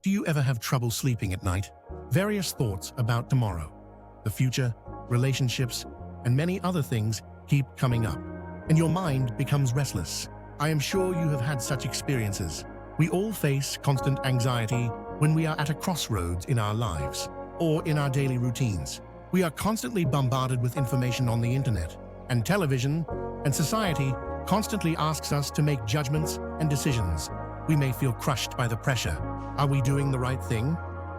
Do you ever have trouble sleeping at night? Various thoughts about tomorrow, the future, relationships, and many other things keep coming up, and your mind becomes restless. I am sure you have had such experiences. We all face constant anxiety when we are at a crossroads in our lives or in our daily routines. We are constantly bombarded with information on the internet and television, and society constantly asks us to make judgments and decisions. We may feel crushed by the pressure. Are we doing the right thing?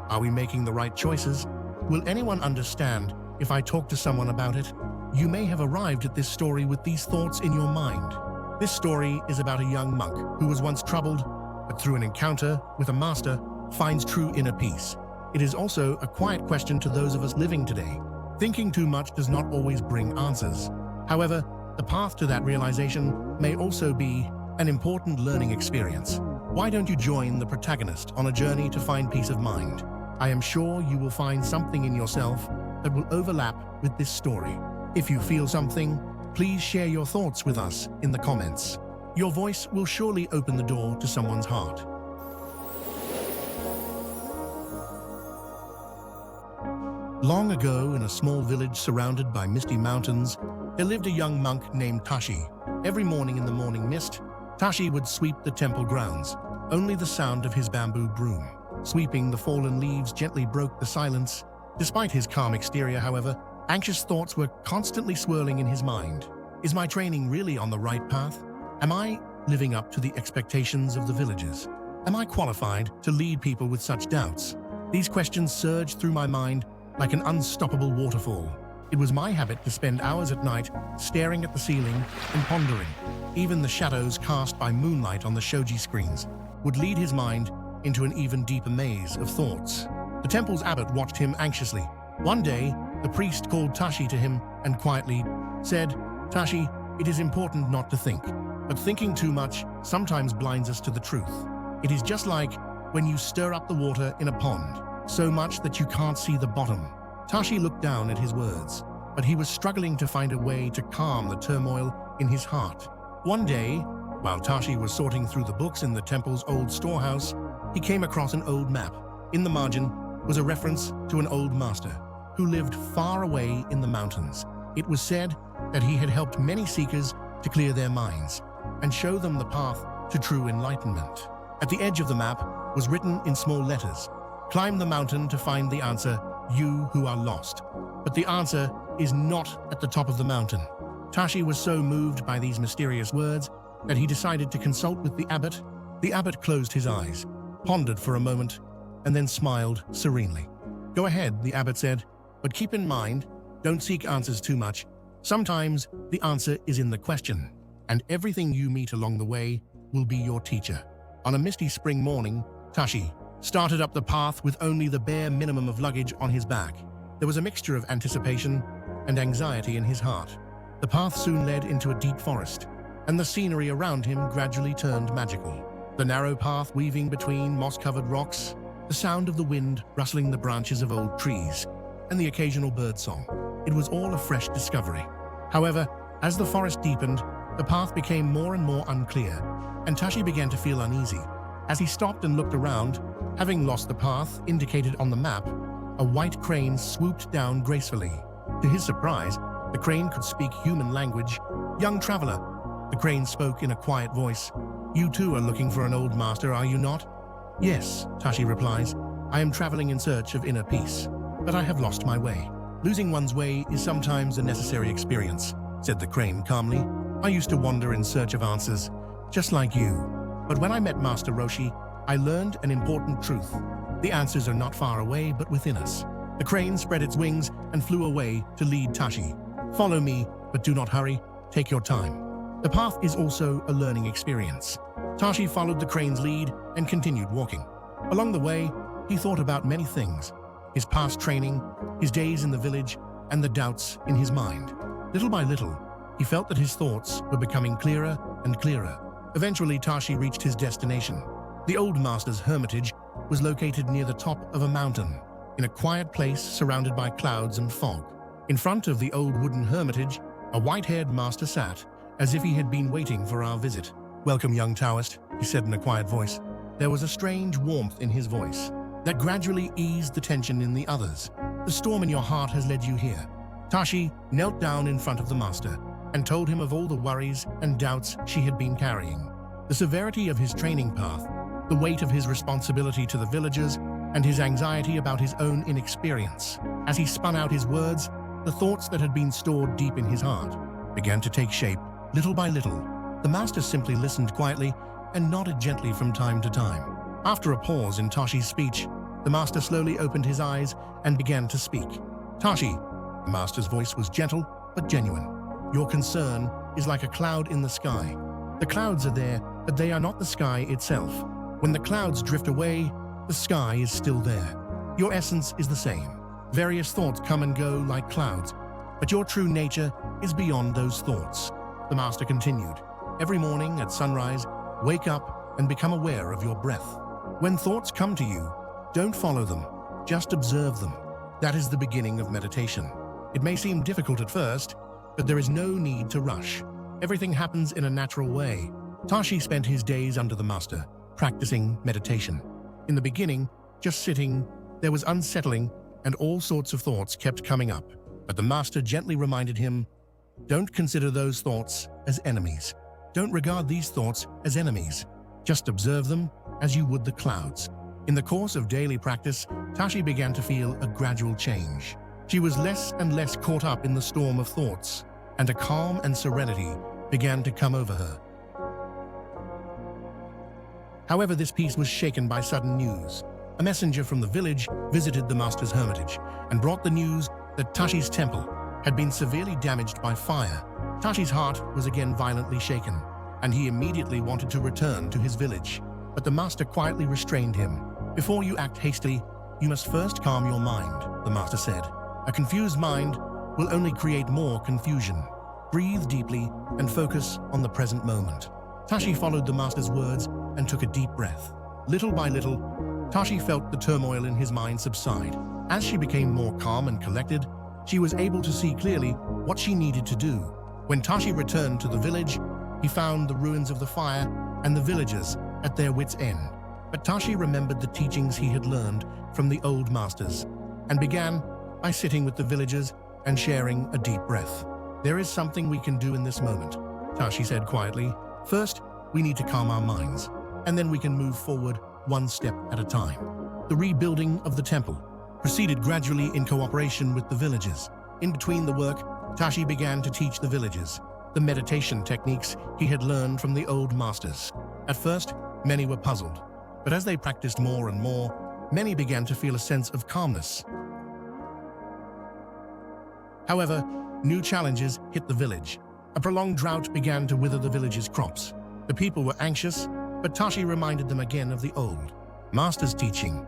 Are we making the right choices? Will anyone understand if I talk to someone about it? You may have arrived at this story with these thoughts in your mind. This story is about a young monk who was once troubled, but through an encounter with a master, finds true inner peace. It is also a quiet question to those of us living today. Thinking too much does not always bring answers. However, the path to that realization may also be an important learning experience. Why don't you join the protagonist on a journey to find peace of mind? I am sure you will find something in yourself that will overlap with this story. If you feel something, please share your thoughts with us in the comments. Your voice will surely open the door to someone's heart. Long ago, in a small village surrounded by misty mountains, there lived a young monk named Tashi. Every morning in the morning mist, Tashi would sweep the temple grounds. Only the sound of his bamboo broom, sweeping the fallen leaves, gently broke the silence. Despite his calm exterior, however, anxious thoughts were constantly swirling in his mind. Is my training really on the right path? Am I living up to the expectations of the villagers? Am I qualified to lead people with such doubts? These questions surged through my mind like an unstoppable waterfall. It was my habit to spend hours at night staring at the ceiling and pondering. Even the shadows cast by moonlight on the shoji screens would lead his mind into an even deeper maze of thoughts. The temple's abbot watched him anxiously. One day, the priest called Tashi to him and quietly said, "Tashi, it is important not to think, but thinking too much sometimes blinds us to the truth. It is just like when you stir up the water in a pond, so much that you can't see the bottom." Tashi looked down at his words, but he was struggling to find a way to calm the turmoil in his heart. One day, while Tashi was sorting through the books in the temple's old storehouse, he came across an old map. In the margin was a reference to an old master who lived far away in the mountains. It was said that he had helped many seekers to clear their minds and show them the path to true enlightenment. At the edge of the map was written in small letters, "Climb the mountain to find the answer, you who are lost." But the answer is not at the top of the mountain. Tashi was so moved by these mysterious words that he decided to consult with the abbot. The abbot closed his eyes, pondered for a moment, and then smiled serenely. "Go ahead," the abbot said, "but keep in mind, don't seek answers too much. Sometimes the answer is in the question, and everything you meet along the way will be your teacher." On a misty spring morning, Tashi started up the path with only the bare minimum of luggage on his back. There was a mixture of anticipation and anxiety in his heart. The path soon led into a deep forest, and the scenery around him gradually turned magical. The narrow path weaving between moss-covered rocks, the sound of the wind rustling the branches of old trees, and the occasional bird song. It was all a fresh discovery. However, as the forest deepened, the path became more and more unclear, and Tashi began to feel uneasy. As he stopped and looked around, having lost the path indicated on the map, a white crane swooped down gracefully. To his surprise, the crane could speak human language. "Young traveler," the crane spoke in a quiet voice, "you too are looking for an old master, are you not?" "Yes," Tashi replies, "I am traveling in search of inner peace, but I have lost my way." "Losing one's way is sometimes a necessary experience," said the crane calmly. "I used to wander in search of answers, just like you. But when I met Master Roshi, I learned an important truth. The answers are not far away, but within us." The crane spread its wings and flew away to lead Tashi. "Follow me, but do not hurry. Take your time." The path is also a learning experience. Tashi followed the crane's lead and continued walking. Along the way, he thought about many things: his past training, his days in the village, and the doubts in his mind. Little by little, he felt that his thoughts were becoming clearer and clearer. Eventually, Tashi reached his destination. The old master's hermitage was located near the top of a mountain, in a quiet place surrounded by clouds and fog. In front of the old wooden hermitage, a white-haired master sat, as if he had been waiting for our visit. "Welcome, young Taoist," he said in a quiet voice. There was a strange warmth in his voice that gradually eased the tension in the others. The storm in your heart has led you here. Tashi knelt down in front of the master and told him of all the worries and doubts she had been carrying. The severity of his training path, the weight of his responsibility to the villagers, and his anxiety about his own inexperience. As he spun out his words, the thoughts that had been stored deep in his heart began to take shape, little by little. The master simply listened quietly and nodded gently from time to time. After a pause in Tashi's speech, the master slowly opened his eyes and began to speak. Tashi, the master's voice was gentle but genuine. Your concern is like a cloud in the sky. The clouds are there, but they are not the sky itself. When the clouds drift away, the sky is still there. Your essence is the same. Various thoughts come and go like clouds, but your true nature is beyond those thoughts. The master continued. Every morning at sunrise, wake up and become aware of your breath. When thoughts come to you, don't follow them, just observe them. That is the beginning of meditation. It may seem difficult at first, but there is no need to rush. Everything happens in a natural way. Tashi spent his days under the master, practicing meditation. In the beginning, just sitting, there was unsettling and all sorts of thoughts kept coming up. But the master gently reminded him, don't consider those thoughts as enemies. Don't regard these thoughts as enemies. Just observe them as you would the clouds. In the course of daily practice, Tashi began to feel a gradual change. She was less and less caught up in the storm of thoughts, and a calm and serenity began to come over her. However, this peace was shaken by sudden news. A messenger from the village visited the master's hermitage and brought the news that Tashi's temple had been severely damaged by fire. Tashi's heart was again violently shaken, and he immediately wanted to return to his village. But the master quietly restrained him. Before you act hastily, you must first calm your mind, the master said. A confused mind will only create more confusion. Breathe deeply and focus on the present moment. Tashi followed the master's words and took a deep breath. Little by little, Tashi felt the turmoil in his mind subside. As she became more calm and collected, she was able to see clearly what she needed to do. When Tashi returned to the village, he found the ruins of the fire and the villagers at their wits' end. But Tashi remembered the teachings he had learned from the old masters and began by sitting with the villagers and sharing a deep breath. There is something we can do in this moment, Tashi said quietly. First, we need to calm our minds, and then we can move forward one step at a time. The rebuilding of the temple proceeded gradually in cooperation with the villagers. In between the work, Tashi began to teach the villagers the meditation techniques he had learned from the old masters. At first, many were puzzled, but as they practiced more and more, many began to feel a sense of calmness. However, new challenges hit the village. A prolonged drought began to wither the village's crops. The people were anxious, but Tashi reminded them again of the old master's teaching.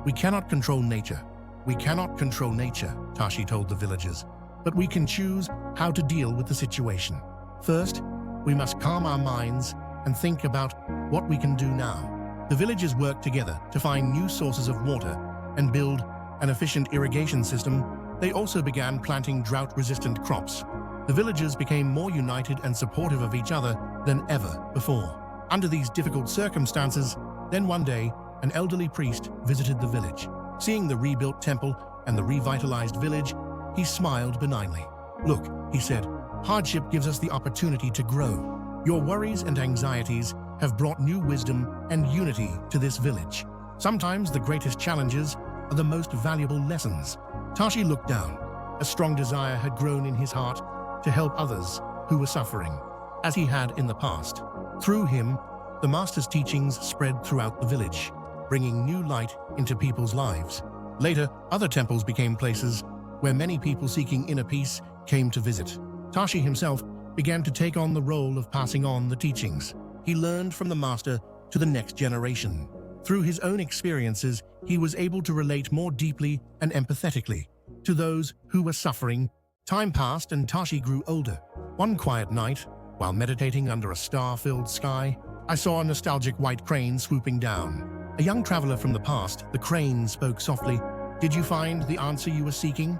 We cannot control nature. We cannot control nature, Tashi told the villagers, but we can choose how to deal with the situation. First, we must calm our minds and think about what we can do now. The villagers worked together to find new sources of water and build an efficient irrigation system. They also began planting drought-resistant crops. The villagers became more united and supportive of each other than ever before. Under these difficult circumstances, then one day, an elderly priest visited the village. Seeing the rebuilt temple and the revitalized village, he smiled benignly. Look, he said, hardship gives us the opportunity to grow. Your worries and anxieties have brought new wisdom and unity to this village. Sometimes the greatest challenges are the most valuable lessons. Tashi looked down. A strong desire had grown in his heart to help others who were suffering, as he had in the past. Through him, the master's teachings spread throughout the village, bringing new light into people's lives. Later, other temples became places where many people seeking inner peace came to visit. Tashi himself began to take on the role of passing on the teachings. He learned from the master to the next generation. Through his own experiences, he was able to relate more deeply and empathetically to those who were suffering. Time passed and Tashi grew older. One quiet night, while meditating under a star-filled sky, I saw a nostalgic white crane swooping down. A young traveler from the past, the crane spoke softly. Did you find the answer you were seeking?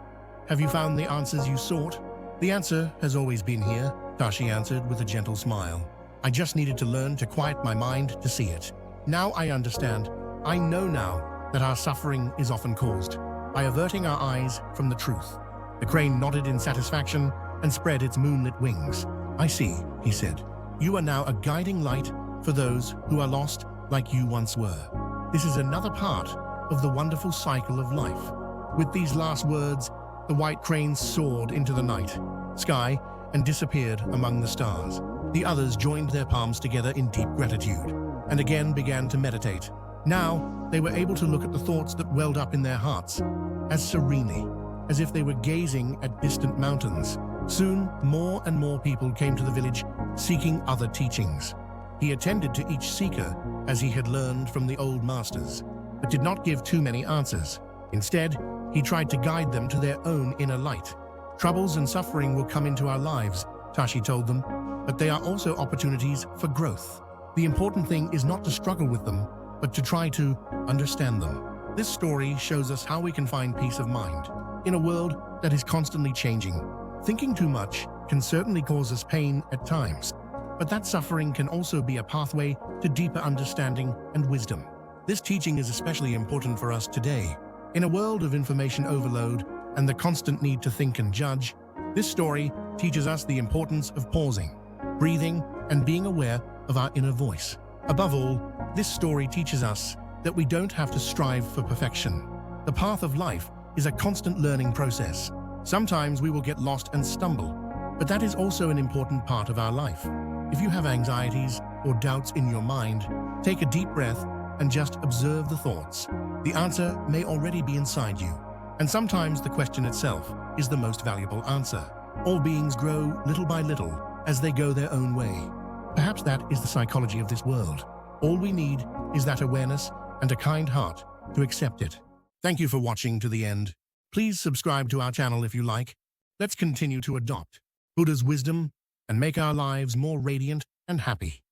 Have you found the answers you sought? The answer has always been here, Tashi answered with a gentle smile. I just needed to learn to quiet my mind to see it. Now I understand. I know now that our suffering is often caused by averting our eyes from the truth. The crane nodded in satisfaction and spread its moonlit wings. I see, he said. You are now a guiding light for those who are lost like you once were. This is another part of the wonderful cycle of life. With these last words, the white crane soared into the night sky and disappeared among the stars. The others joined their palms together in deep gratitude and again began to meditate. Now, they were able to look at the thoughts that welled up in their hearts as serenely as if they were gazing at distant mountains. Soon, more and more people came to the village seeking other teachings. He attended to each seeker as he had learned from the old masters, but did not give too many answers. Instead, he tried to guide them to their own inner light. Troubles and suffering will come into our lives, Tashi told them, but they are also opportunities for growth. The important thing is not to struggle with them, but to try to understand them. This story shows us how we can find peace of mind in a world that is constantly changing. Thinking too much can certainly cause us pain at times, but that suffering can also be a pathway to deeper understanding and wisdom. This teaching is especially important for us today. In a world of information overload and the constant need to think and judge, this story teaches us the importance of pausing, breathing, and being aware of our inner voice. Above all, this story teaches us that we don't have to strive for perfection. The path of life is a constant learning process. Sometimes we will get lost and stumble, but that is also an important part of our life. If you have anxieties or doubts in your mind, take a deep breath and just observe the thoughts. The answer may already be inside you, and sometimes the question itself is the most valuable answer. All beings grow little by little as they go their own way. Perhaps that is the psychology of this world. All we need is that awareness and a kind heart to accept it. Thank you for watching to the end. Please subscribe to our channel if you like. Let's continue to adopt Buddha's wisdom and make our lives more radiant and happy.